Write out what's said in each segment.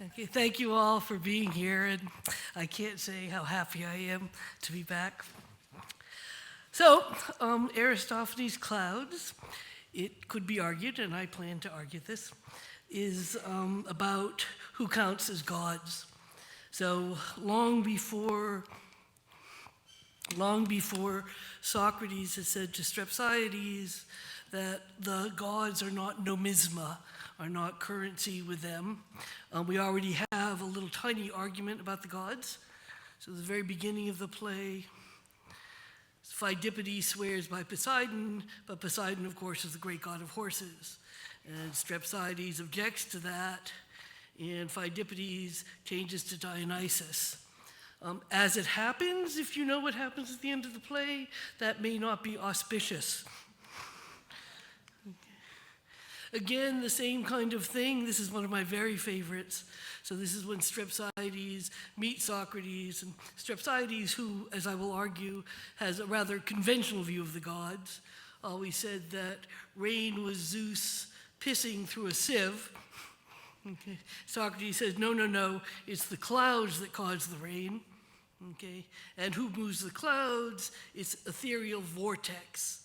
Okay, thank you all for being here, and I can't say how happy I am to be back. So, Aristophanes Clouds, it could be argued, and I plan to argue this, is about who counts as gods. So long before Socrates had said to Strepsiades that the gods are not nomisma, are not currency with them. We already have a little tiny argument about the gods. So at the very beginning of the play, Pheidippides swears by Poseidon, but Poseidon, of course, is the great god of horses. And Strepsiades objects to that, and Pheidippides changes to Dionysus. As it happens, if you know what happens at the end of the play, that may not be auspicious. Again, the same kind of thing. This is one of my very favorites. So this is when Strepsiades meets Socrates, and Strepsiades, who, as I will argue, has a rather conventional view of the gods, always said that rain was Zeus pissing through a sieve. Okay. Socrates says, no, it's the clouds that cause the rain. Okay. And who moves the clouds? It's ethereal vortex.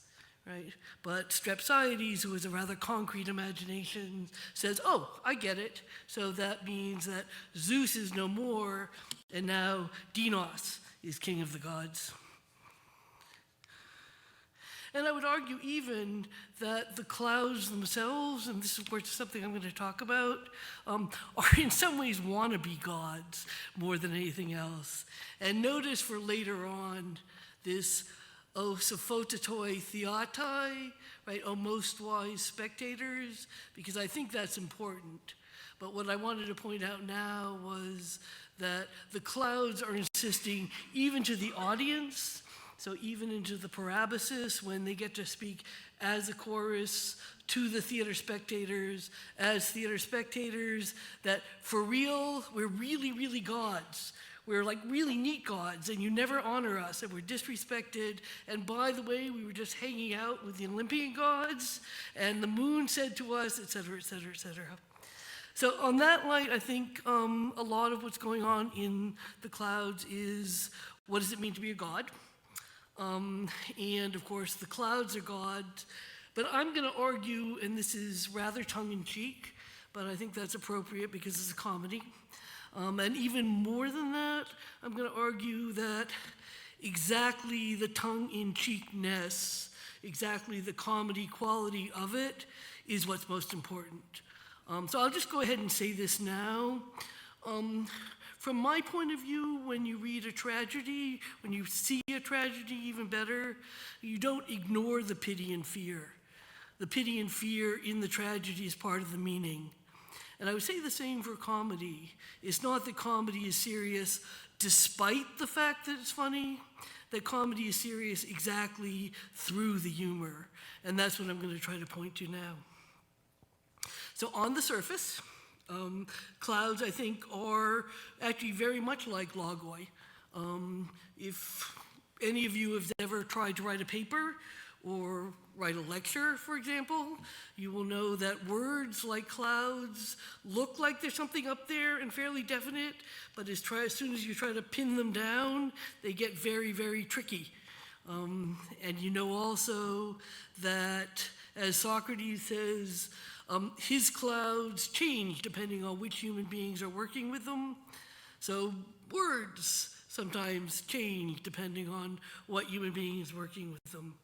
Right? But Strepsiades, who has a rather concrete imagination, says, oh, I get it. So that means that Zeus is no more, and now Dinos is king of the gods. And I would argue even that the clouds themselves, and this of course is something I'm going to talk about, are in some ways wannabe gods more than anything else. And notice for later on this O sophotoi theatai, right? O most wise spectators, because I think that's important. But what I wanted to point out now was that the clouds are insisting even to the audience, so even into the parabasis, when they get to speak as a chorus to the theater spectators, as theater spectators, that for real, we're really, really gods. We're like really neat gods, and you never honor us, and we're disrespected. And by the way, we were just hanging out with the Olympian gods, and the moon said to us, et cetera, et cetera, et cetera. So on that light, I think a lot of what's going on in the clouds is, what does it mean to be a god? And of course, the clouds are gods. But I'm going to argue, and this is rather tongue-in-cheek, but I think that's appropriate because it's a comedy. And even more than that, I'm going to argue that exactly the tongue-in-cheekness, exactly the comedy quality of it is what's most important. So I'll just go ahead and say this now. From my point of view, when you read a tragedy, when you see a tragedy even better, you don't ignore the pity and fear. The pity and fear in the tragedy is part of the meaning. And I would say the same for comedy. It's not that comedy is serious despite the fact that it's funny, that comedy is serious exactly through the humor. And that's what I'm going to try to point to now. So on the surface, clouds, I think, are actually very much like Logoi. If any of you have ever tried to write a paper or write a lecture, for example, you will know that words like clouds look like there's something up there and fairly definite, but as soon as you try to pin them down, they get very, very tricky. And you know also that, as Socrates says, his clouds change depending on which human beings are working with them. So words sometimes change depending on what human being is working with them.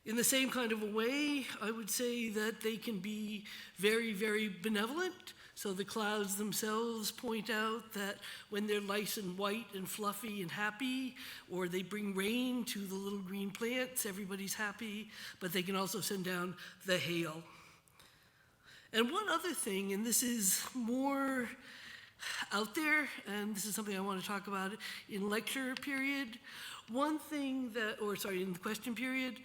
In the same kind of a way, I would say that they can be very, very benevolent. So the clouds themselves point out that when they're nice and white and fluffy and happy, or they bring rain to the little green plants, everybody's happy, but they can also send down the hail. And one other thing, and this is more out there, and this is something I want to talk about in lecture period, in the question period,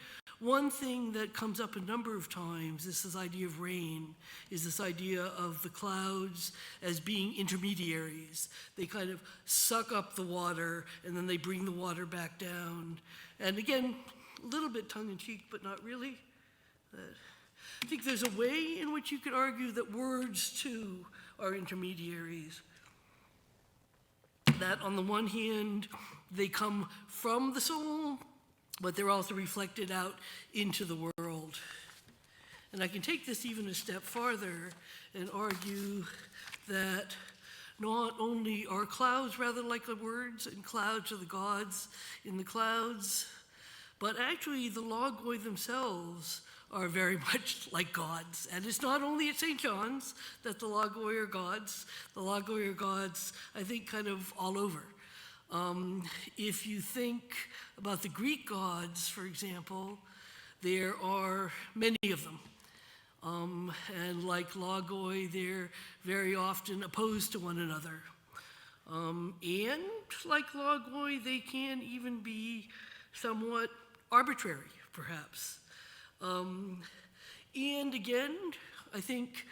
one thing that comes up a number of times is this idea of rain, is this idea of the clouds as being intermediaries. They kind of suck up the water, and then they bring the water back down. And again, a little bit tongue-in-cheek, but not really. I think there's a way in which you could argue that words, too, are intermediaries. That on the one hand, they come from the soul, but they're also reflected out into the world. And I can take this even a step farther and argue that not only are clouds rather like the words, and clouds are the gods in the clouds, but actually the Logoi themselves are very much like gods. And it's not only at St. John's that the Logoi are gods. The Logoi are gods, I think, kind of all over. If you think about the Greek gods, for example, there are many of them. And like Logoi, they're very often opposed to one another. And like Logoi, they can even be somewhat arbitrary, perhaps. And again, I think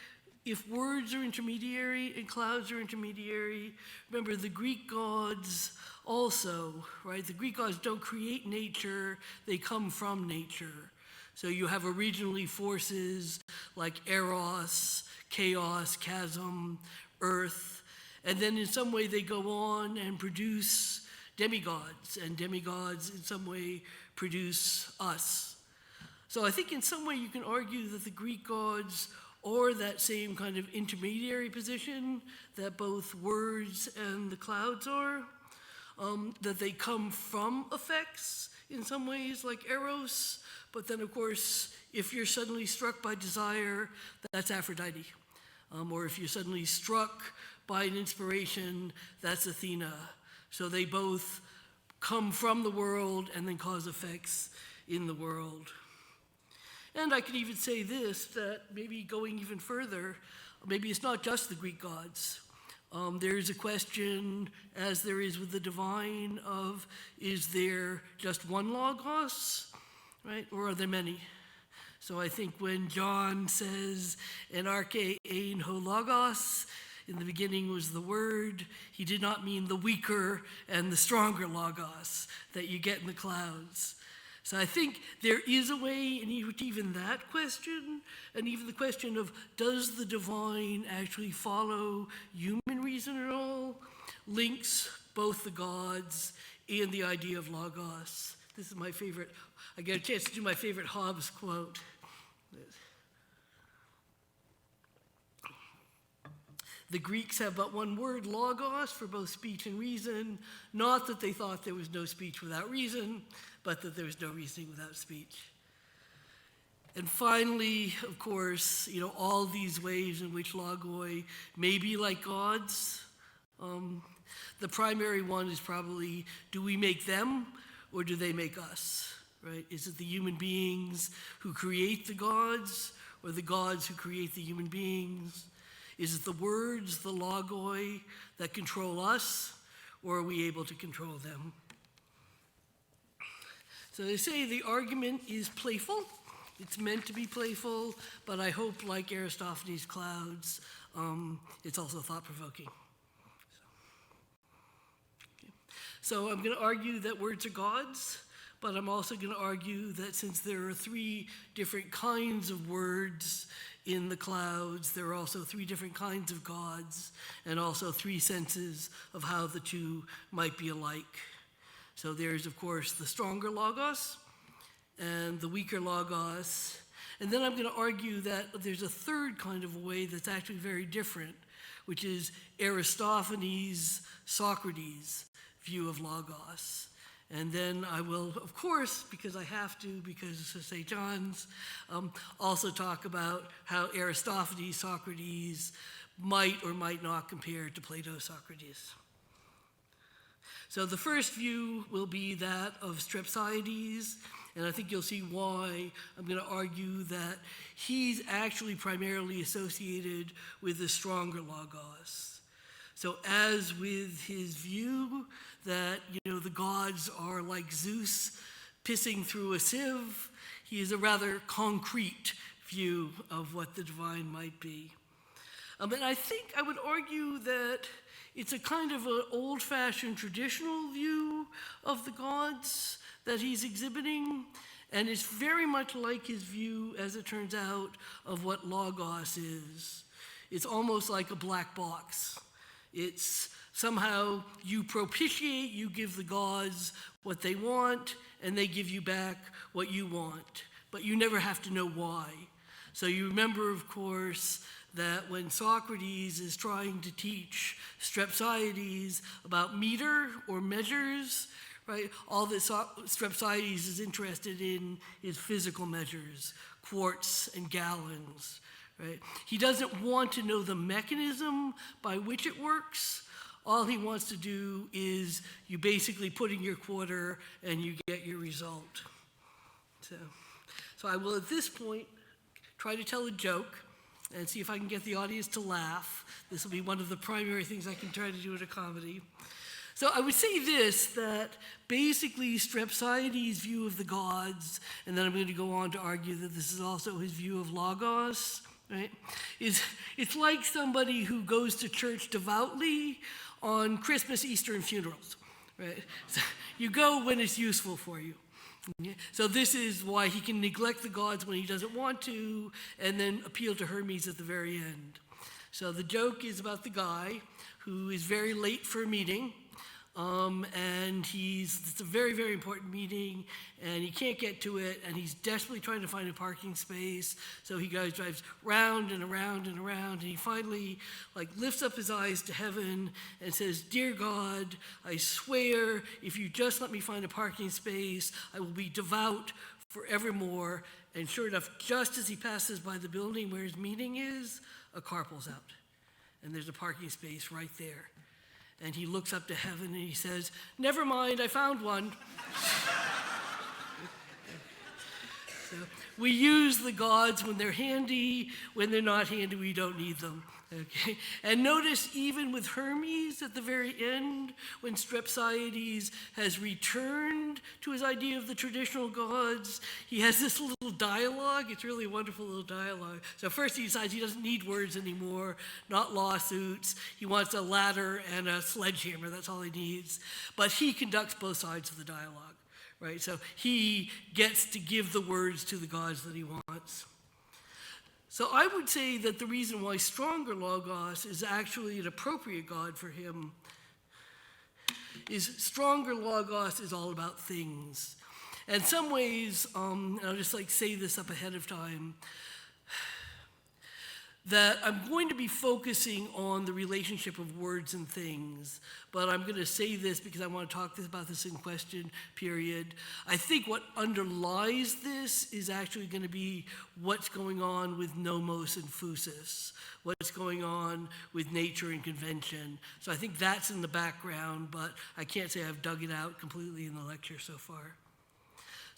if words are intermediary and clouds are intermediary, remember the Greek gods also, right? The Greek gods don't create nature, they come from nature. So you have originally forces like eros, chaos, chasm, earth, and then in some way they go on and produce demigods, and demigods in some way produce us. So I think in some way you can argue that the Greek gods are that same kind of intermediary position that both words and the clouds are, that they come from effects in some ways like eros, but then of course, if you're suddenly struck by desire, that's Aphrodite. Or if you're suddenly struck by an inspiration, that's Athena. So they both come from the world and then cause effects in the world. And I could even say this, that maybe going even further, maybe it's not just the Greek gods. There is a question, as there is with the divine, of is there just one logos, right? Or are there many? So I think when John says, en arche ein ho logos, in the beginning was the word, he did not mean the weaker and the stronger logos that you get in the clouds. So I think there is a way in even that question, and even the question of does the divine actually follow human reason at all, links both the gods and the idea of logos. This is my favorite. I get a chance to do my favorite Hobbes quote. The Greeks have but one word, logos, for both speech and reason. Not that they thought there was no speech without reason, but that there was no reasoning without speech. And finally, of course, all these ways in which logoi may be like gods. The primary one is probably, do we make them or do they make us, right? Is it the human beings who create the gods or the gods who create the human beings? Is it the words, the logoi, that control us, or are we able to control them? So they say the argument is playful. It's meant to be playful, but I hope, like Aristophanes Clouds, it's also thought-provoking. So I'm going to argue that words are gods, but I'm also going to argue that since there are three different kinds of words in the clouds, there are also three different kinds of gods, and also three senses of how the two might be alike. So there's, of course, the stronger logos and the weaker logos. And then I'm going to argue that there's a third kind of way that's actually very different, which is Aristophanes, Socrates' view of logos. And then I will, of course, because I have to, because it's St. John's, also talk about how Aristophanes, Socrates might or might not compare to Plato's Socrates. So the first view will be that of Strepsiades, and I think you'll see why I'm going to argue that he's actually primarily associated with the stronger logos. So as with his view that, the gods are like Zeus pissing through a sieve, he is a rather concrete view of what the divine might be. And I think I would argue that it's a kind of an old-fashioned traditional view of the gods that he's exhibiting, and it's very much like his view, as it turns out, of what logos is. It's almost like a black box. It's somehow you propitiate, you give the gods what they want, and they give you back what you want. But you never have to know why. So you remember, of course, that when Socrates is trying to teach Strepsiades about meter or measures, right, all that Strepsiades is interested in is physical measures, quarts and gallons, right? He doesn't want to know the mechanism by which it works. All he wants to do is you basically put in your quarter and you get your result. So I will at this point try to tell a joke and see if I can get the audience to laugh. This will be one of the primary things I can try to do in a comedy. So I would say this, that basically Strepsiades' view of the gods, and then I'm going to go on to argue that this is also his view of Logos, right? It's like somebody who goes to church devoutly on Christmas, Easter, and funerals, right? So you go when it's useful for you. So this is why he can neglect the gods when he doesn't want to, and then appeal to Hermes at the very end. So the joke is about the guy who is very late for a meeting, and it's a very, very important meeting, and he can't get to it, and he's desperately trying to find a parking space. So he drives round and around and around, and he finally lifts up his eyes to heaven and says, "Dear God, I swear if you just let me find a parking space, I will be devout forevermore." And sure enough, just as he passes by the building where his meeting is, a car pulls out, and there's a parking space right there. And he looks up to heaven and he says, "Never mind, I found one." So we use the gods when they're handy. When they're not handy, we don't need them. Okay? And notice even with Hermes at the very end, when Strepsiades has returned to his idea of the traditional gods, he has this little dialogue. It's really a wonderful little dialogue. So first he decides he doesn't need words anymore, not lawsuits. He wants a ladder and a sledgehammer. That's all he needs. But he conducts both sides of the dialogue, right? So he gets to give the words to the gods that he wants. So I would say that the reason why stronger Logos is actually an appropriate god for him is stronger Logos is all about things. And in some ways, and I'll just say this up ahead of time, that I'm going to be focusing on the relationship of words and things, but I'm going to say this because I want to talk about this in question period. I think what underlies this is actually going to be what's going on with nomos and phusis, what's going on with nature and convention. So I think that's in the background, but I can't say I've dug it out completely in the lecture so far.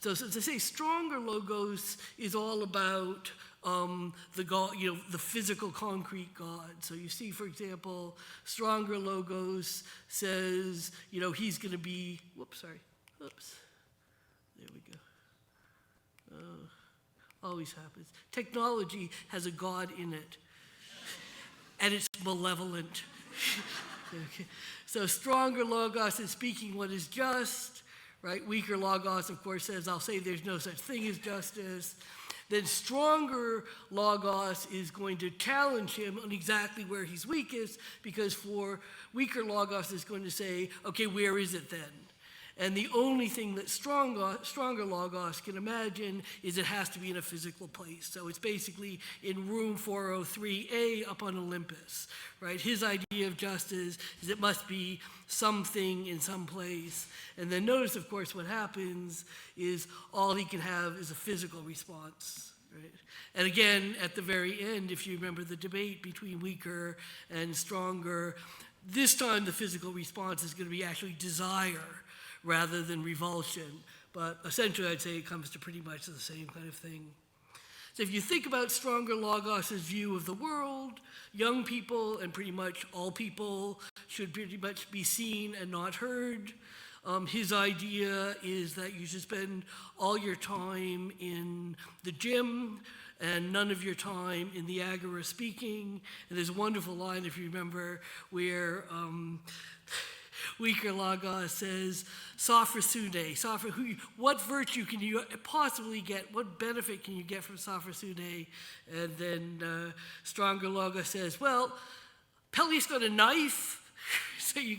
So as I say, stronger Logos is all about the God, the physical, concrete God. So you see, for example, stronger Logos says, he's going to be. There we go. Always happens. Technology has a God in it, and it's malevolent. Okay. So stronger Logos is speaking what is just. Right? Weaker Logos, of course, says, "I'll say there's no such thing as justice." Then stronger Logos is going to challenge him on exactly where he's weakest, because for weaker Logos is going to say, "Okay, where is it then?" And the only thing that stronger Logos can imagine is it has to be in a physical place. So it's basically in room 403A up on Olympus, right? His idea of justice is it must be something in some place. And then notice, of course, what happens is all he can have is a physical response, right? And again, at the very end, if you remember the debate between weaker and stronger, this time the physical response is going to be actually desire rather than revulsion. But essentially, I'd say it comes to pretty much the same kind of thing. So if you think about stronger Logos' view of the world, young people and pretty much all people should pretty much be seen and not heard. His idea is that you should spend all your time in the gym and none of your time in the agora speaking. And there's a wonderful line, if you remember, weaker Logos says, Sophrosune, what virtue can you possibly get? What benefit can you get from Sophrosune? And then stronger Logos says, well, Peleus got a knife, so you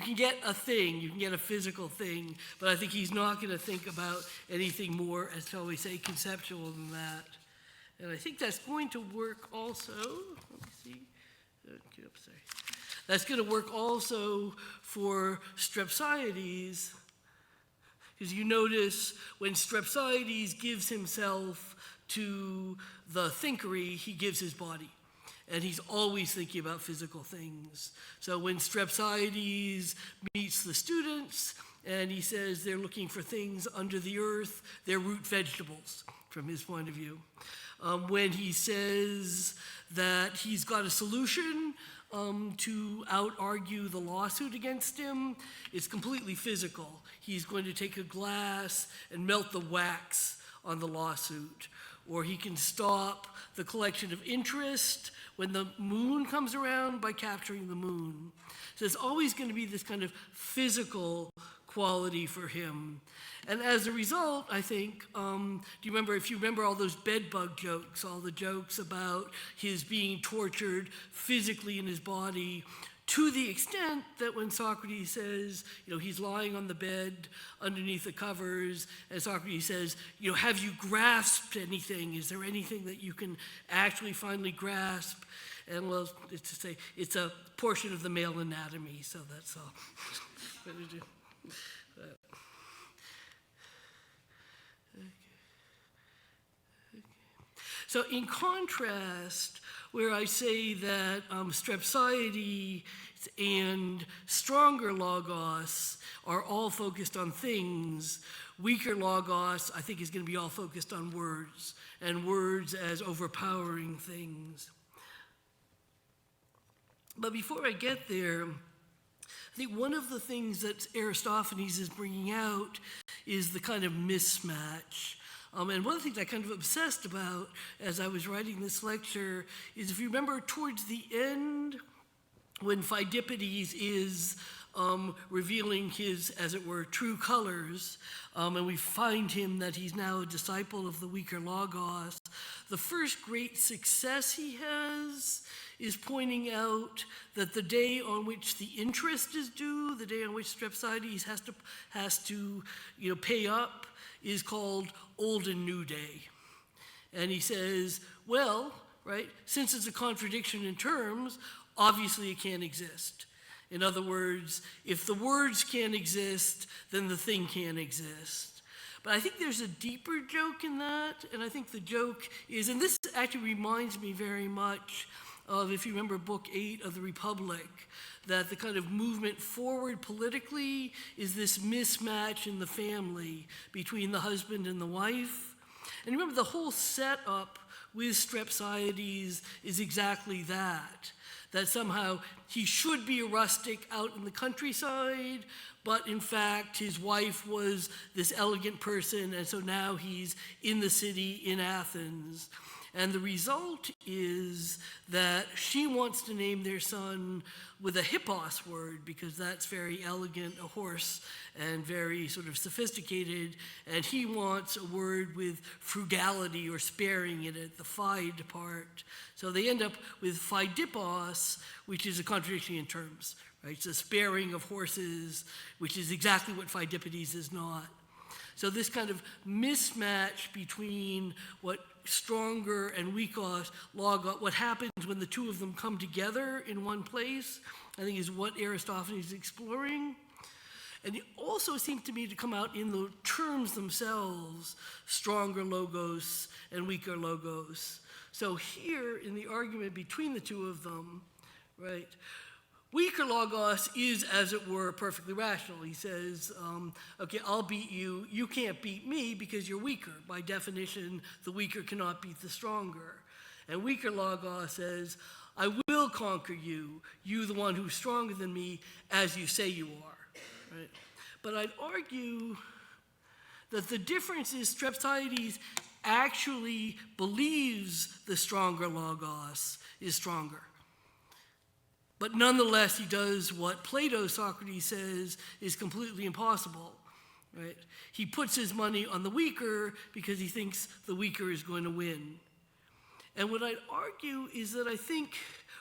can get a thing, you can get a physical thing, but I think he's not going to think about anything more, as shall we say, conceptual than that. And I think that's going to work also. Let me see. Okay, sorry. That's going to work also for Strepsiades, because you notice when Strepsiades gives himself to the thinkery, he gives his body. And he's always thinking about physical things. So when Strepsiades meets the students, and he says they're looking for things under the earth, they're root vegetables, from his point of view. When he says that he's got a solution to out-argue the lawsuit against him, it's completely physical. He's going to take a glass and melt the wax on the lawsuit. Or he can stop the collection of interest when the moon comes around by capturing the moon. So it's always going to be this kind of physical quality for him. And as a result, I think, if you remember all those bedbug jokes, all the jokes about his being tortured physically in his body, to the extent that when Socrates says, he's lying on the bed underneath the covers, and Socrates says, have you grasped anything? Is there anything that you can actually finally grasp? And well, it's to say, it's a portion of the male anatomy, so that's all. So in contrast, where I say that Strepsiades and stronger Logos are all focused on things, weaker Logos, I think, is going to be all focused on words, and words as overpowering things. But before I get there, I think one of the things that Aristophanes is bringing out is the kind of mismatch. And one of the things I kind of obsessed about as I was writing this lecture is, if you remember towards the end, when Pheidippides is revealing his, as it were, true colors, and we find him that he's now a disciple of the weaker Logos, the first great success he has is pointing out that the day on which the interest is due, the day on which Strepsiades has to pay up, is called Old and New Day. And he says, well, right, since it's a contradiction in terms, obviously it can't exist. In other words, if the words can't exist, then the thing can't exist. But I think there's a deeper joke in that, and I think the joke is, and this actually reminds me very much of, if you remember Book 8 of the Republic, that the kind of movement forward politically is this mismatch in the family between the husband and the wife. And remember, the whole setup with Strepsiades is exactly that somehow he should be a rustic out in the countryside, but in fact his wife was this elegant person, and so now he's in the city in Athens. And the result is that she wants to name their son with a hippos word, because that's very elegant, a horse, and very sort of sophisticated. And he wants a word with frugality or sparing in it, the phide part. So they end up with pheidippos, which is a contradiction in terms, right? It's a sparing of horses, which is exactly what Pheidippides is not. So this kind of mismatch between what stronger and weaker Logos, what happens when the two of them come together in one place, I think is what Aristophanes is exploring. And it also seems to me to come out in the terms themselves, stronger Logos and weaker Logos. So here in the argument between the two of them, right, weaker Logos is, as it were, perfectly rational. He says, okay, I'll beat you. You can't beat me because you're weaker. By definition, the weaker cannot beat the stronger. And weaker Logos says, I will conquer you, you the one who's stronger than me, as you say you are. Right? But I'd argue that the difference is Strepsiades actually believes the stronger Logos is stronger. But nonetheless, he does what Plato, Socrates says, is completely impossible, right? He puts his money on the weaker because he thinks the weaker is going to win. And what I'd argue is that I think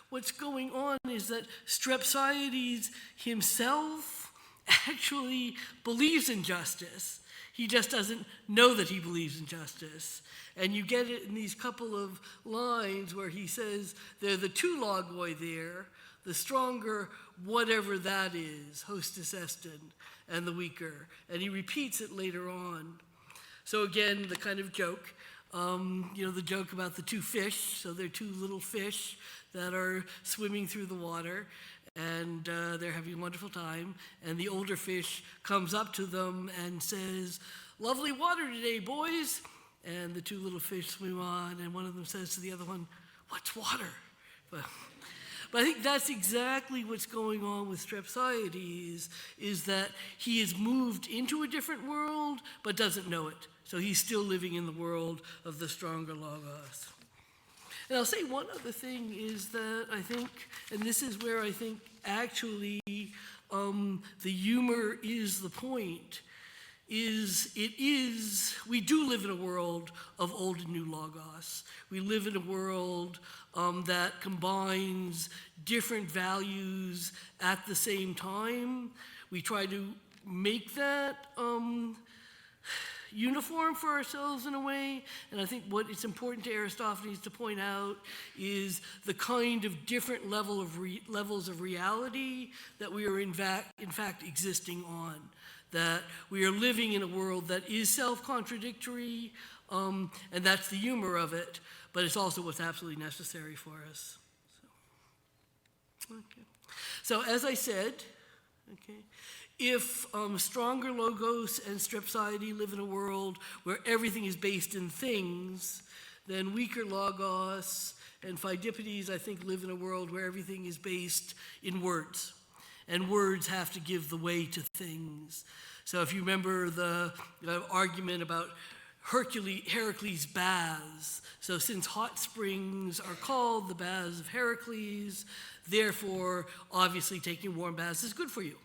what's going on is that Strepsiades himself actually believes in justice. He just doesn't know that he believes in justice. And you get it in these couple of lines where he says there are the two logoi there, the stronger, whatever that is, hostis estin, and the weaker. And he repeats it later on. So again, the kind of joke, the joke about the two fish. So they're two little fish that are swimming through the water, and they're having a wonderful time. And the older fish comes up to them and says, "Lovely water today, boys." And the two little fish swim on, and one of them says to the other one, "What's water?" But I think that's exactly what's going on with Strepsiades, is that he has moved into a different world, but doesn't know it. So he's still living in the world of the stronger logos. And I'll say one other thing is that I think, and this is where I think actually the humor is the point, we do live in a world of old and new logos. We live in a world that combines different values at the same time. We try to make that uniform for ourselves in a way, and I think what it's important to Aristophanes to point out is the kind of different levels of reality that we are in fact existing on. That we are living in a world that is self-contradictory, and that's the humor of it, but it's also what's absolutely necessary for us. So as I said, if stronger logos and Strepsiades live in a world where everything is based in things, then weaker logos and Pheidippides, I think, live in a world where everything is based in words. And words have to give the way to things. So if you remember the argument about Heracles' baths, so since hot springs are called the baths of Heracles, therefore, obviously taking warm baths is good for you.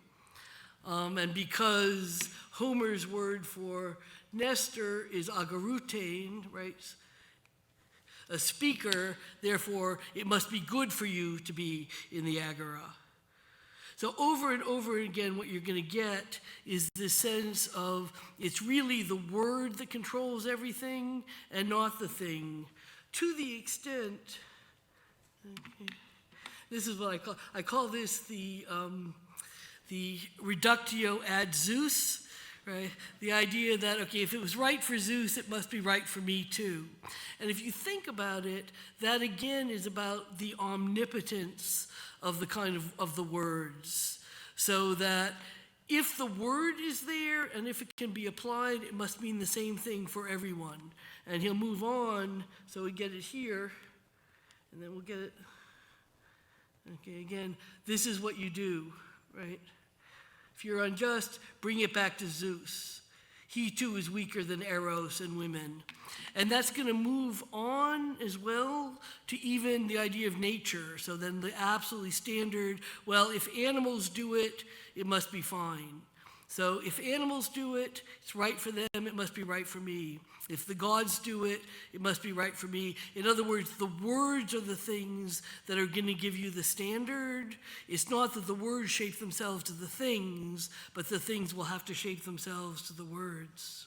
And because Homer's word for Nestor is agarutein, right? A speaker, therefore, it must be good for you to be in the agora. So over and over again, what you're going to get is this sense of it's really the word that controls everything and not the thing. To the extent, this is what I call this the reductio ad Zeus, right? The idea that, if it was right for Zeus, it must be right for me too. And if you think about it, that again is about the omnipotence of the kind of the words. So that if the word is there and if it can be applied, it must mean the same thing for everyone. And he'll move on, so we get it here, and then we'll get it. Again, this is what you do, right? If you're unjust, bring it back to Zeus. He too is weaker than Eros and women. And that's going to move on as well to even the idea of nature. So then the absolutely standard, well, if animals do it, it must be fine. So if animals do it, it's right for them, it must be right for me. If the gods do it, it must be right for me. In other words, the words are the things that are going to give you the standard. It's not that the words shape themselves to the things, but the things will have to shape themselves to the words.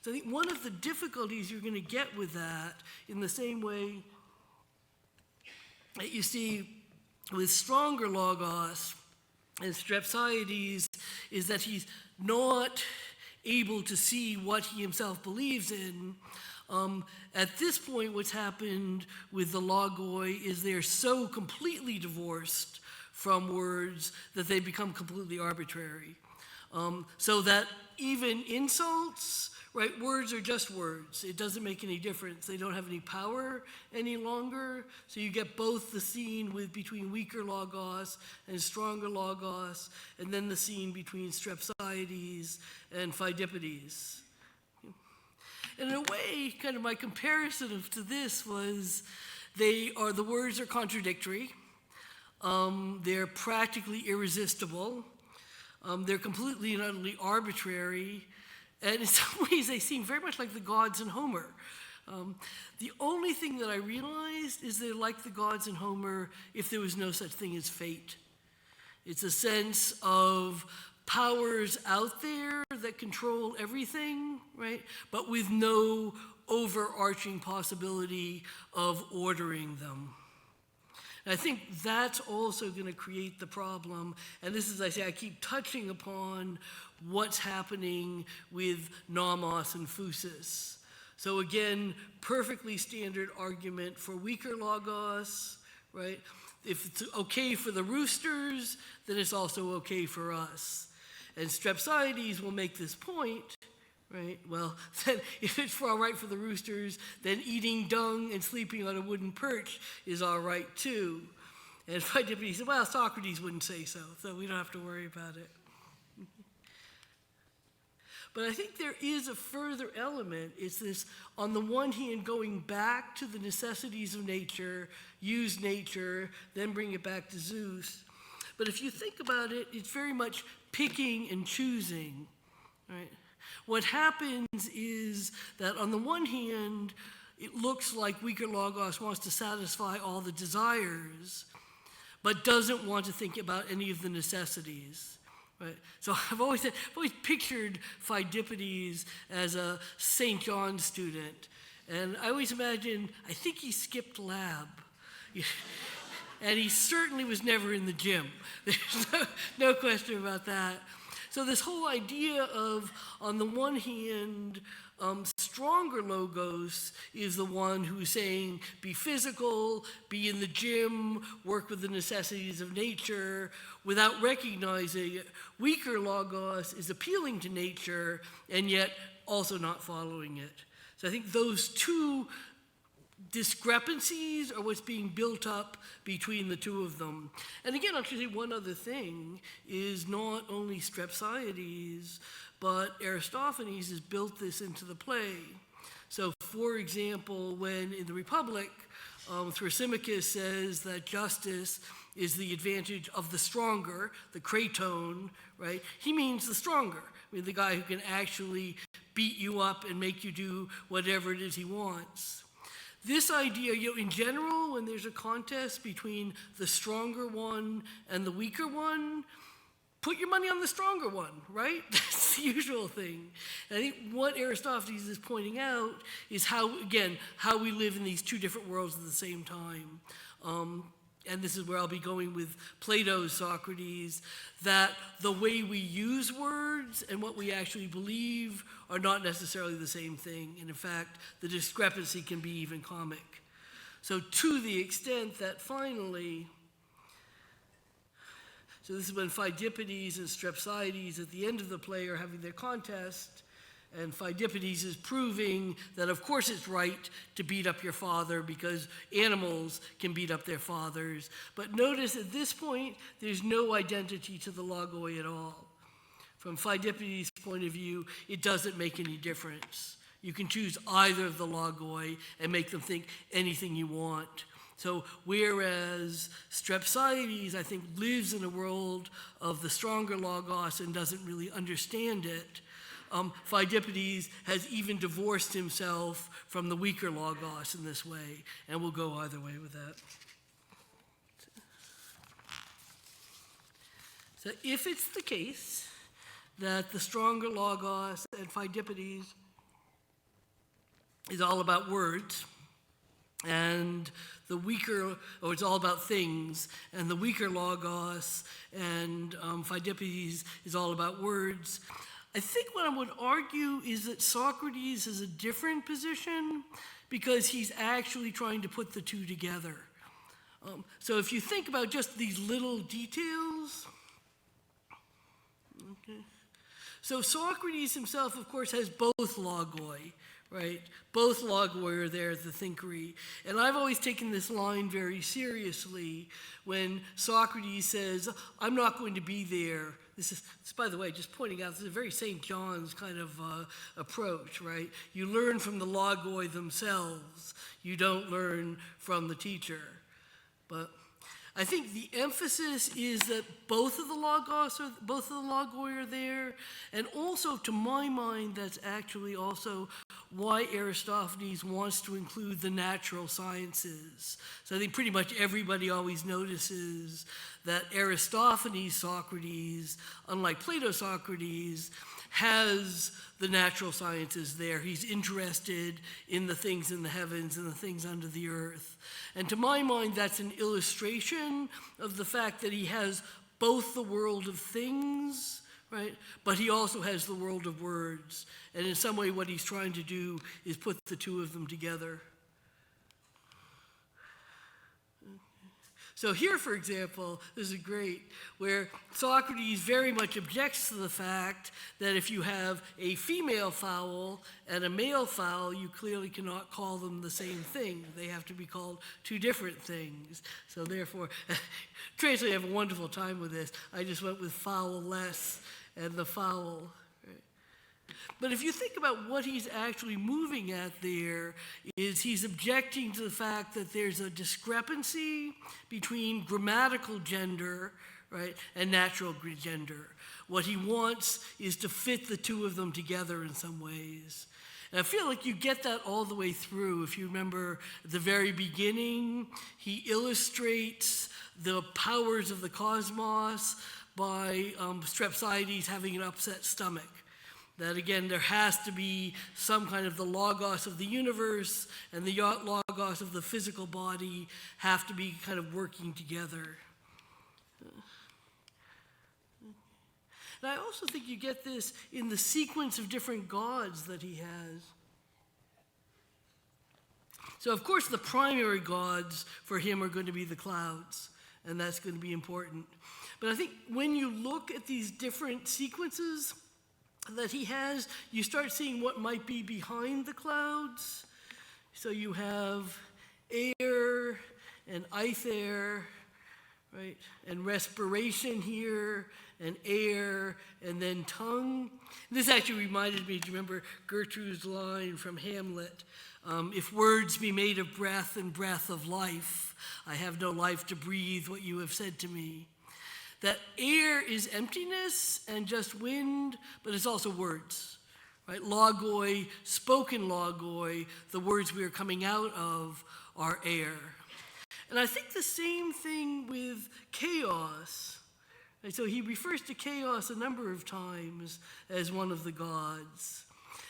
So I think one of the difficulties you're going to get with that, in the same way that you see with stronger logos and Strepsiades, is that he's not able to see what he himself believes in. At this point, what's happened with the logoi is they're so completely divorced from words that they become completely arbitrary. So that even insults, right, words are just words. It doesn't make any difference. They don't have any power any longer. So you get both the scene between weaker logos and stronger logos, and then the scene between Strepsiades and Pheidippides. in a way, kind of my comparison to this was the words are contradictory. They're practically irresistible. They're completely and utterly arbitrary. And in some ways, they seem very much like the gods in Homer. The only thing that I realized is they're like the gods in Homer if there was no such thing as fate. It's a sense of powers out there that control everything, right? But with no overarching possibility of ordering them. And I think that's also going to create the problem. And this is, I say, I keep touching upon what's happening with nomos and phusis. So again, perfectly standard argument for weaker logos, right? If it's okay for the roosters, then it's also okay for us. And Strepsiades will make this point, right? Well, then if it's all right for the roosters, then eating dung and sleeping on a wooden perch is all right too. And Pheidippides said, well, Socrates wouldn't say so we don't have to worry about it. But I think there is a further element. It's this, on the one hand, going back to the necessities of nature, use nature, then bring it back to Zeus. But if you think about it, it's very much picking and choosing, right? What happens is that on the one hand, it looks like weaker logos wants to satisfy all the desires, but doesn't want to think about any of the necessities. Right. So I've always pictured Pheidippides as a St. John student. And I always imagine, I think he skipped lab. And he certainly was never in the gym. There's no question about that. So this whole idea of, on the one hand, stronger logos is the one who's saying, be physical, be in the gym, work with the necessities of nature, without recognizing it. Weaker logos is appealing to nature, and yet also not following it. So I think those two discrepancies are what's being built up between the two of them. And again, I'll just say one other thing, is not only Strepsiades, but Aristophanes has built this into the play. So for example, when in the Republic, Thrasymachus says that justice is the advantage of the stronger, the kraton, right? He means the stronger. I mean, the guy who can actually beat you up and make you do whatever it is he wants. This idea, in general, when there's a contest between the stronger one and the weaker one, put your money on the stronger one, right? That's the usual thing. And I think what Aristophanes is pointing out is how we live in these two different worlds at the same time. And this is where I'll be going with Plato's Socrates, that the way we use words and what we actually believe are not necessarily the same thing. And in fact, the discrepancy can be even comic. So to the extent that finally, so this is when Pheidippides and Strepsiades at the end of the play are having their contest, and Pheidippides is proving that of course it's right to beat up your father because animals can beat up their fathers. But notice at this point, there's no identity to the Logoi at all. From Pheidippides' point of view, it doesn't make any difference. You can choose either of the Logoi and make them think anything you want. So whereas Strepsiades, I think, lives in a world of the stronger logos and doesn't really understand it, Pheidippides has even divorced himself from the weaker logos in this way, and we'll go either way with that. So if it's the case that the stronger logos and Pheidippides is all about words, and the weaker, or it's all about things, and the weaker logos and Pheidippides is all about words, I think what I would argue is that Socrates is a different position because he's actually trying to put the two together. So if you think about just these little details, okay. So Socrates himself, of course, has both logoi, right? Both logoi are there at the thinkery. And I've always taken this line very seriously when Socrates says, I'm not going to be there. this is, by the way, just pointing out, this is a very St. John's kind of approach, right? You learn from the Logoi themselves. You don't learn from the teacher. But I think the emphasis is that both of the Logoi are there, and also, to my mind, that's actually also why Aristophanes wants to include the natural sciences. So I think pretty much everybody always notices that Aristophanes Socrates, unlike Plato Socrates, has the natural sciences there. He's interested in the things in the heavens and the things under the earth. And to my mind, that's an illustration of the fact that he has both the world of things, right? But he also has the world of words. And in some way, what he's trying to do is put the two of them together. So here, for example, this is great, where Socrates very much objects to the fact that if you have a female fowl and a male fowl, you clearly cannot call them the same thing. They have to be called two different things. So therefore, Tracy, I have a wonderful time with this. I just went with fowl-less and the fowl. But if you think about what he's actually moving at there, is he's objecting to the fact that there's a discrepancy between grammatical gender, right, and natural gender. What he wants is to fit the two of them together in some ways. And I feel like you get that all the way through. If you remember at the very beginning, he illustrates the powers of the cosmos by Strepsiades having an upset stomach. That again, there has to be some kind of the logos of the universe and the logos of the physical body have to be kind of working together. And I also think you get this in the sequence of different gods that he has. So of course the primary gods for him are going to be the clouds, and that's going to be important. But I think when you look at these different sequences that he has, you start seeing what might be behind the clouds. So you have air and ether, right? And respiration here, and air, and then tongue. This actually reminded me, do you remember Gertrude's line from Hamlet? If words be made of breath and breath of life, I have no life to breathe what you have said to me. That air is emptiness and just wind, but it's also words, right? Logoi, spoken logoi, the words we are coming out of are air. And I think the same thing with chaos. Right? So he refers to chaos a number of times as one of the gods.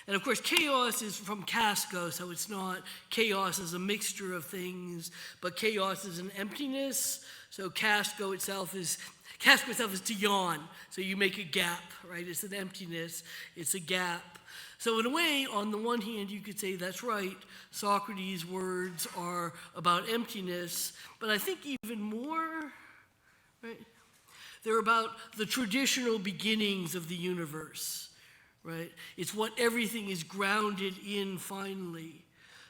And of course, chaos is from casco, so it's not chaos as a mixture of things, but chaos is an emptiness. So casco itself is to yawn, so you make a gap, right? It's an emptiness, it's a gap. So in a way, on the one hand, you could say that's right, Socrates' words are about emptiness, but I think even more, right? They're about the traditional beginnings of the universe, right? It's what everything is grounded in finally.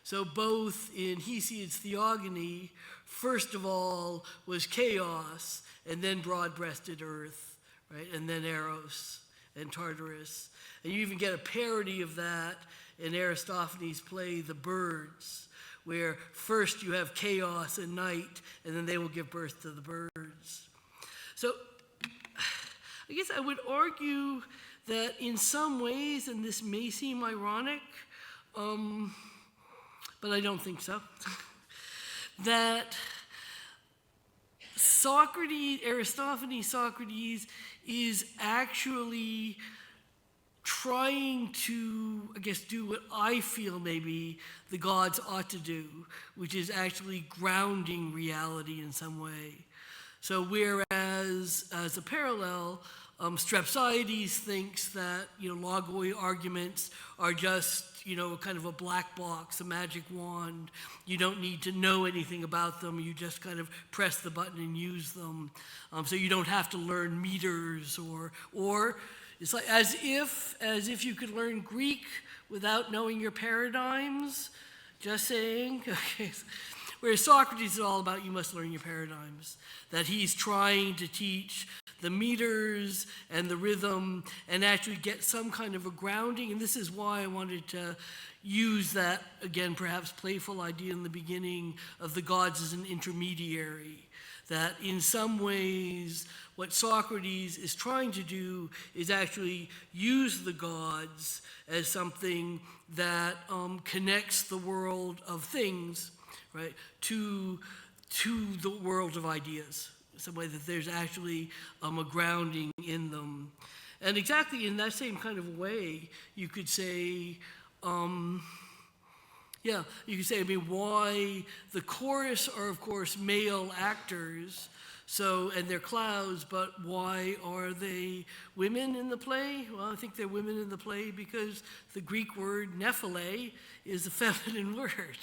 So both in Hesiod's Theogony, first of all was chaos, and then broad-breasted earth, right? And then Eros and Tartarus. And you even get a parody of that in Aristophanes' play, The Birds, where first you have chaos and night, and then they will give birth to the birds. So I guess I would argue that in some ways, and this may seem ironic, but I don't think so, that Aristophanes Socrates is actually trying to, I guess, do what I feel maybe the gods ought to do, which is actually grounding reality in some way. So whereas, as a parallel, Strepsiades thinks that, Logoi arguments are just, kind of a black box, a magic wand. You don't need to know anything about them. You just kind of press the button and use them. So you don't have to learn meters or it's like as if you could learn Greek without knowing your paradigms. Just saying. Okay. Whereas Socrates is all about you must learn your paradigms. That he's trying to teach the meters and the rhythm and actually get some kind of a grounding. And this is why I wanted to use that, again, perhaps playful idea in the beginning of the gods as an intermediary. That in some ways, what Socrates is trying to do is actually use the gods as something that connects the world of things, right, to the world of ideas. Some way that there's actually a grounding in them. And exactly in that same kind of way, you could say, why the chorus are, of course, male actors, and they're clouds, but why are they women in the play? Well, I think they're women in the play because the Greek word nephile is a feminine word.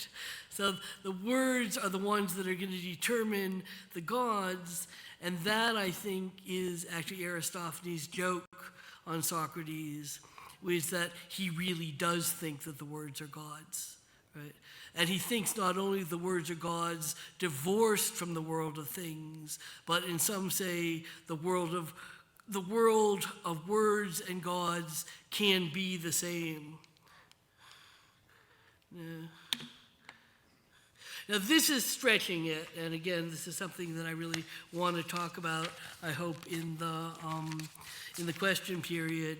So the words are the ones that are going to determine the gods, and that, I think, is actually Aristophanes' joke on Socrates, is that he really does think that the words are gods. Right? And he thinks not only the words are gods divorced from the world of things, but in some say the world of words and gods can be the same. Yeah. Now this is stretching it, and again, this is something that I really want to talk about, I hope, in the question period.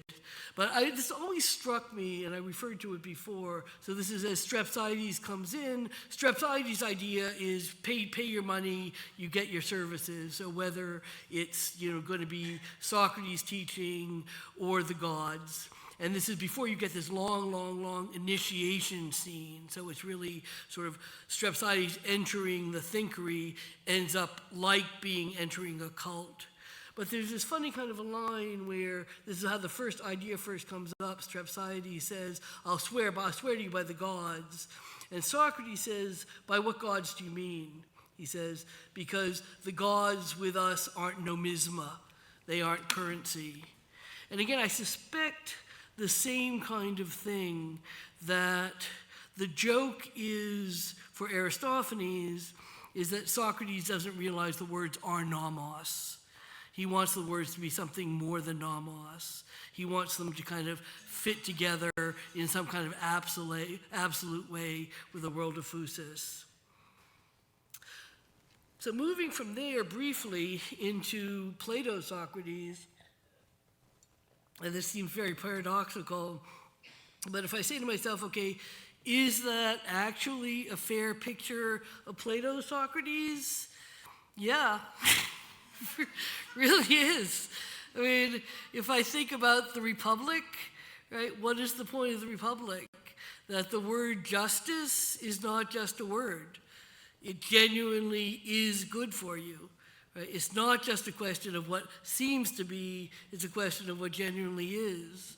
But this always struck me, and I referred to it before. So this is as Strepsiades comes in. Strepsiades' idea is pay your money, you get your services. So whether it's going to be Socrates teaching or the gods. And this is before you get this long initiation scene. So it's really sort of Strepsiades entering the thinkery ends up like being entering a cult. But there's this funny kind of a line where this is how the first idea first comes up. Strepsiades says, I'll swear to you by the gods. And Socrates says, by what gods do you mean? He says, because the gods with us aren't nomisma. They aren't currency. And again, I suspect the same kind of thing, that the joke is, for Aristophanes, is that Socrates doesn't realize the words are nomos. He wants the words to be something more than nomos. He wants them to kind of fit together in some kind of absolute way with the world of physis. So moving from there briefly into Plato's Socrates, and this seems very paradoxical, but if I say to myself, okay, is that actually a fair picture of Plato's Socrates? Yeah, really is. I mean, if I think about the Republic, right, what is the point of the Republic? That the word justice is not just a word. It genuinely is good for you. Right? It's not just a question of what seems to be, it's a question of what genuinely is.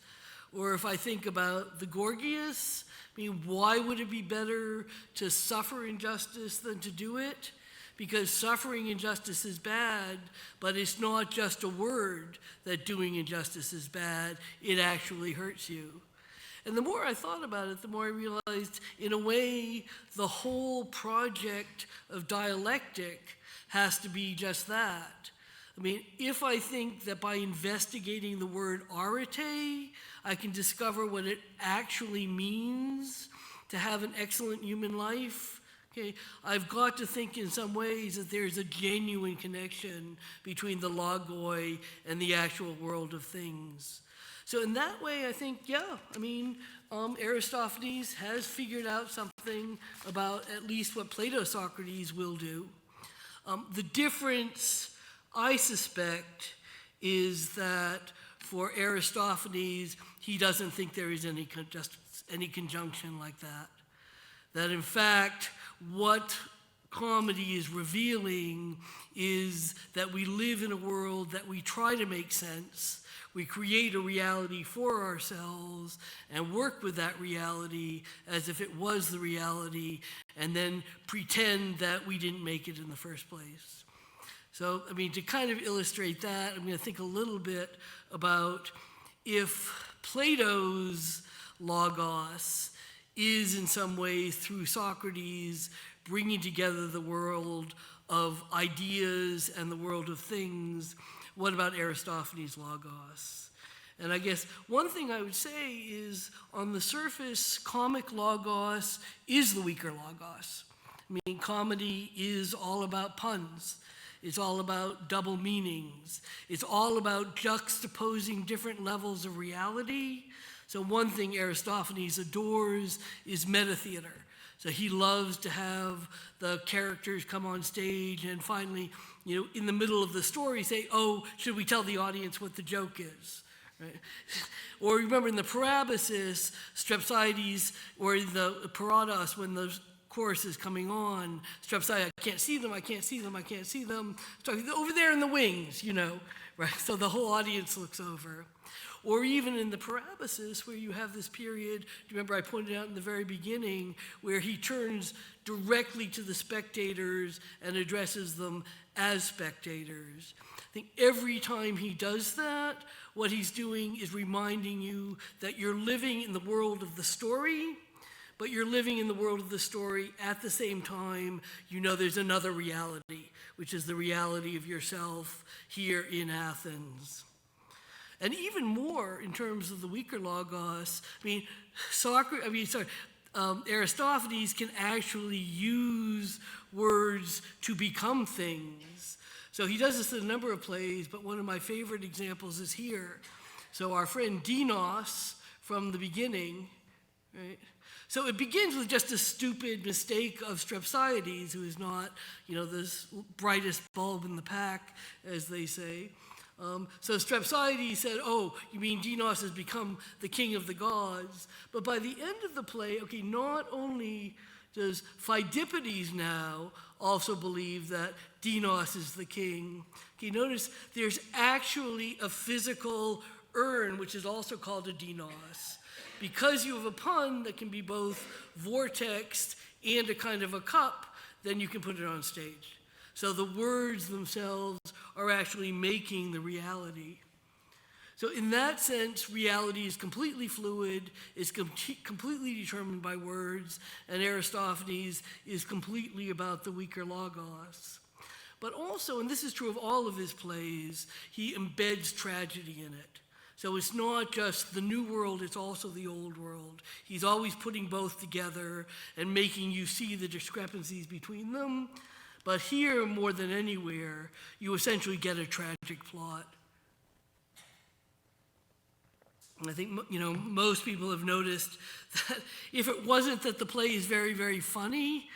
Or if I think about the Gorgias, I mean, why would it be better to suffer injustice than to do it? Because suffering injustice is bad, but it's not just a word that doing injustice is bad, it actually hurts you. And the more I thought about it, the more I realized, in a way, the whole project of dialectic has to be just that. I mean, if I think that by investigating the word arete, I can discover what it actually means to have an excellent human life, okay, I've got to think in some ways that there's a genuine connection between the logoi and the actual world of things. So in that way, I think, Aristophanes has figured out something about at least what Plato Socrates will do. The difference, I suspect, is that for Aristophanes, he doesn't think there is any conjunction like that. That in fact, what comedy is revealing is that we live in a world that we try to make sense. We create a reality for ourselves and work with that reality as if it was the reality, and then pretend that we didn't make it in the first place. So, to kind of illustrate that, I'm going to think a little bit about if Plato's logos is in some way, through Socrates, bringing together the world of ideas and the world of things, What about Aristophanes' Logos? And I guess one thing I would say is, on the surface, comic Logos is the weaker Logos. I mean, comedy is all about puns. It's all about double meanings. It's all about juxtaposing different levels of reality. So one thing Aristophanes adores is meta-theater. So he loves to have the characters come on stage and finally, in the middle of the story say, oh, should we tell the audience what the joke is? Right? Or remember in the Parabasis, Strepsiades, or in the Parados, when the chorus is coming on, Strepsiades, I can't see them, I can't see them, I can't see them. So over there in the wings, right? So the whole audience looks over. Or even in the Parabasis, where you have this period, do you remember I pointed out in the very beginning, where he turns directly to the spectators and addresses them as spectators. I think every time he does that, what he's doing is reminding you that you're living in the world of the story, but you're living in the world of the story at the same time, there's another reality, which is the reality of yourself here in Athens. And even more in terms of the weaker Logos, Aristophanes can actually use words to become things. So he does this in a number of plays, but one of my favorite examples is here. So our friend Dinos from the beginning, right? So it begins with just a stupid mistake of Strepsiades, who is not, this brightest bulb in the pack, as they say. So Strepsiades said, oh, you mean Dinos has become the king of the gods? But by the end of the play, not only does Pheidippides now also believe that Dinos is the king, notice there's actually a physical urn, which is also called a Dinos. Because you have a pun that can be both vortexed and a kind of a cup, then you can put it on stage. So the words themselves are actually making the reality. So in that sense, reality is completely fluid, is completely determined by words, and Aristophanes is completely about the weaker Logos. But also, and this is true of all of his plays, he embeds tragedy in it. So it's not just the new world, it's also the old world. He's always putting both together and making you see the discrepancies between them. But here, more than anywhere, you essentially get a tragic plot. And I think, most people have noticed that if it wasn't that the play is very, very funny,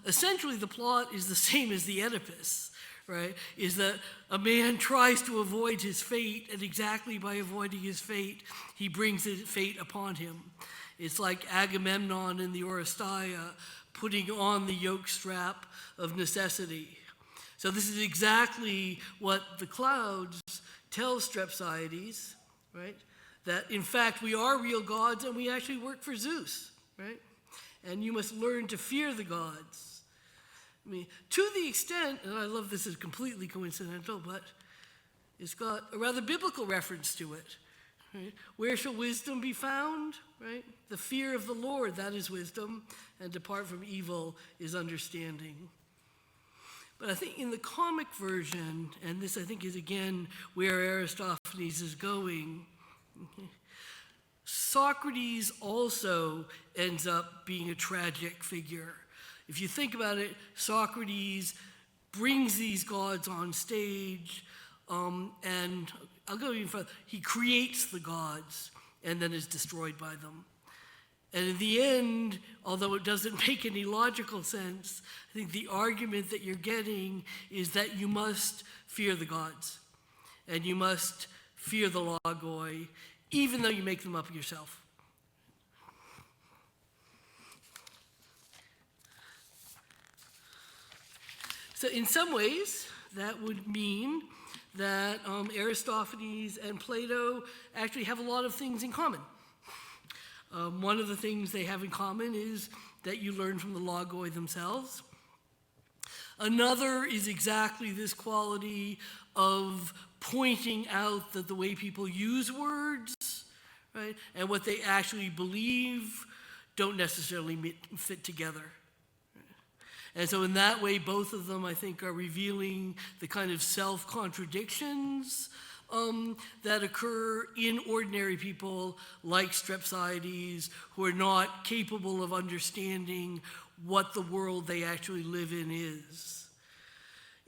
essentially the plot is the same as the Oedipus, right? Is that a man tries to avoid his fate, and exactly by avoiding his fate, he brings his fate upon him. It's like Agamemnon in the Oresteia putting on the yoke strap of necessity. So this is exactly what the Clouds tell Strepsiades, right? That in fact we are real gods and we actually work for Zeus, right? And you must learn to fear the gods. To the extent, and I love this is completely coincidental, but it's got a rather biblical reference to it. Right? Where shall wisdom be found? Right? The fear of the Lord, that is wisdom, and depart from evil is understanding. But I think in the comic version, and this I think is again where Aristophanes is going, Socrates also ends up being a tragic figure. If you think about it, Socrates brings these gods on stage, and I'll go even further. He creates the gods and then is destroyed by them. And in the end, although it doesn't make any logical sense, I think the argument that you're getting is that you must fear the gods and you must fear the Logoi, even though you make them up yourself. So in some ways, that would mean that Aristophanes and Plato actually have a lot of things in common. One of the things they have in common is that you learn from the Logoi themselves. Another is exactly this quality of pointing out that the way people use words, right, and what they actually believe don't necessarily fit together. And so in that way, both of them, I think, are revealing the kind of self-contradictions that occur in ordinary people like Strepsiades, who are not capable of understanding what the world they actually live in is.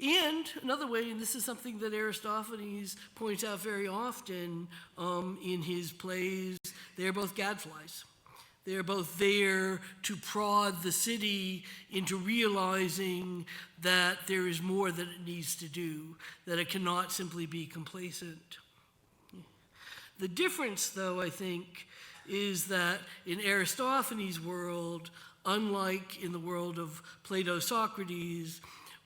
And another way, and this is something that Aristophanes points out very often in his plays, they're both gadflies. They're both there to prod the city into realizing that there is more that it needs to do, that it cannot simply be complacent. The difference, though, I think, is that in Aristophanes' world, unlike in the world of Plato, Socrates,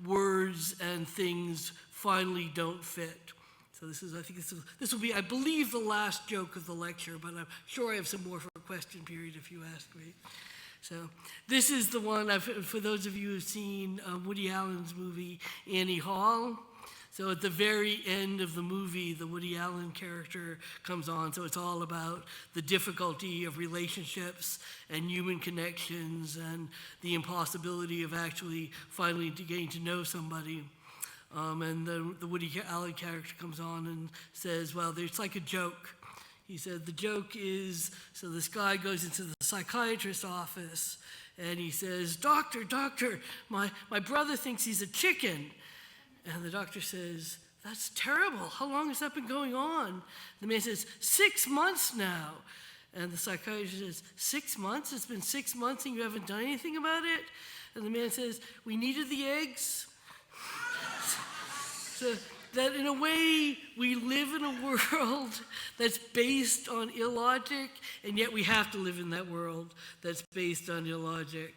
words and things finally don't fit. So I think this will be, I believe, the last joke of the lecture, but I'm sure I have some more for a question period if you ask me. So this is the one, for those of you who've seen Woody Allen's movie, Annie Hall. So at the very end of the movie, the Woody Allen character comes on. So it's all about the difficulty of relationships and human connections and the impossibility of actually finally getting to know somebody. And the Woody Allen character comes on and says, well, it's like a joke. He said, the joke is, so this guy goes into the psychiatrist's office and he says, doctor, my brother thinks he's a chicken. And the doctor says, that's terrible. How long has that been going on? The man says, 6 months now. And the psychiatrist says, 6 months? It's been 6 months and you haven't done anything about it? And the man says, we needed the eggs. So that in a way, we live in a world that's based on illogic, and yet we have to live in that world that's based on illogic.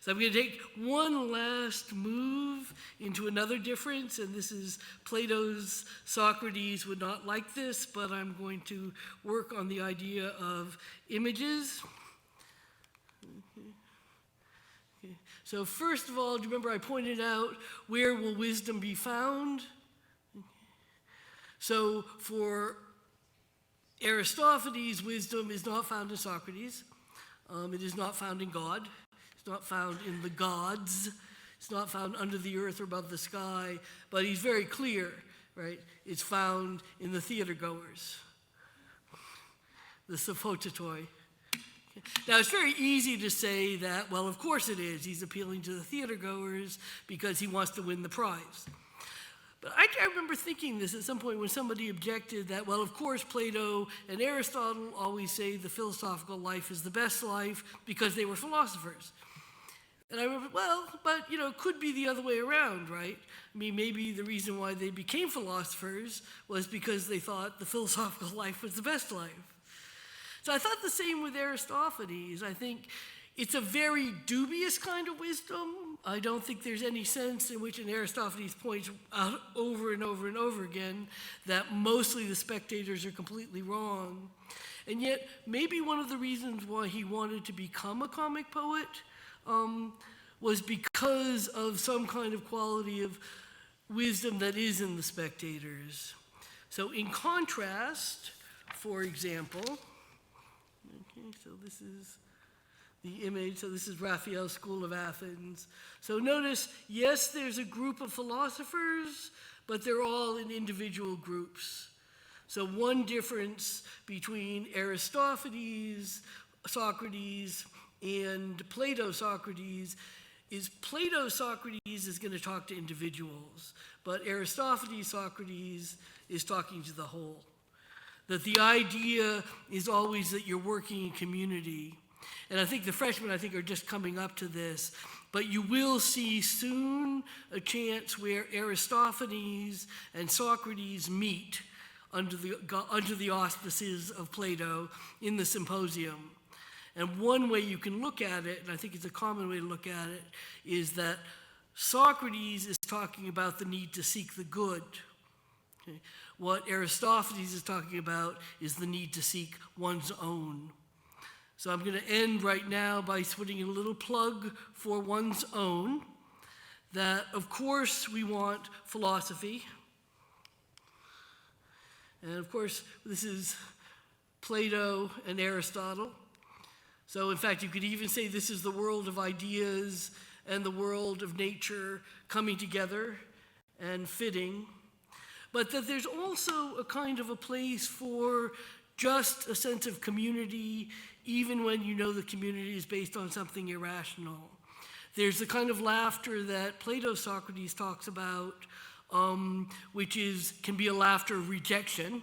So I'm going to take one last move into another difference, and this is Plato's Socrates would not like this, but I'm going to work on the idea of images. Okay. So first of all, do you remember I pointed out where will wisdom be found? So for Aristophanes, wisdom is not found in Socrates. It is not found in God. It's not found in the gods. It's not found under the earth or above the sky. But he's very clear, right? It's found in the theater goers, the sophotoi. Now, it's very easy to say that, well, of course it is. He's appealing to the theater goers because he wants to win the prize. But I remember thinking this at some point when somebody objected that, well, of course, Plato and Aristotle always say the philosophical life is the best life because they were philosophers. And I remember, well, but, it could be the other way around, right? I mean, maybe the reason why they became philosophers was because they thought the philosophical life was the best life. So I thought the same with Aristophanes. I think it's a very dubious kind of wisdom. I don't think there's any sense in which Aristophanes points out over and over and over again that mostly the spectators are completely wrong. And yet, maybe one of the reasons why he wanted to become a comic poet was because of some kind of quality of wisdom that is in the spectators. So in contrast, for example, okay, so this is the image. So this is Raphael's School of Athens. So notice, yes, there's a group of philosophers, but they're all in individual groups. So one difference between Aristophanes, Socrates, and Plato, Socrates is Plato, Socrates is going to talk to individuals, but Aristophanes, Socrates is talking to the whole. That the idea is always that you're working in community. And I think the freshmen, are just coming up to this, but you will see soon a chance where Aristophanes and Socrates meet under the auspices of Plato in the symposium. And one way you can look at it, and I think it's a common way to look at it, is that Socrates is talking about the need to seek the good. Okay? What Aristophanes is talking about is the need to seek one's own. So I'm going to end right now by putting in a little plug for one's own, that of course we want philosophy. And of course, this is Plato and Aristotle. So in fact, you could even say this is the world of ideas and the world of nature coming together and fitting, but that there's also a kind of a place for just a sense of community, even when you know the community is based on something irrational. There's the kind of laughter that Plato's Socrates talks about, which can be a laughter of rejection.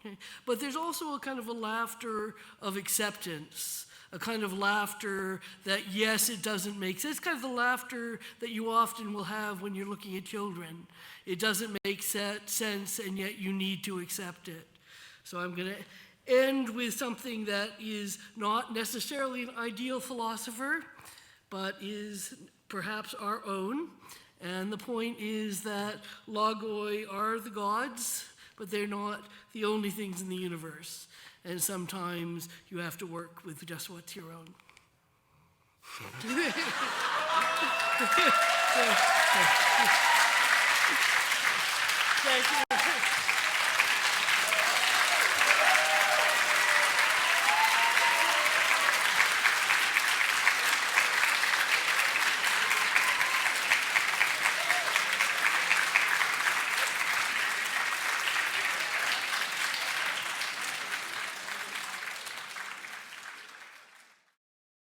Okay? But there's also a kind of a laughter of acceptance, a kind of laughter that, yes, it doesn't make sense. It's kind of the laughter that you often will have when you're looking at children. It doesn't make sense, and yet you need to accept it. So I'm going to end with something that is not necessarily an ideal philosopher, but is perhaps our own. And the point is that Logoi are the gods, but they're not the only things in the universe. And sometimes you have to work with just what's your own. Thank you.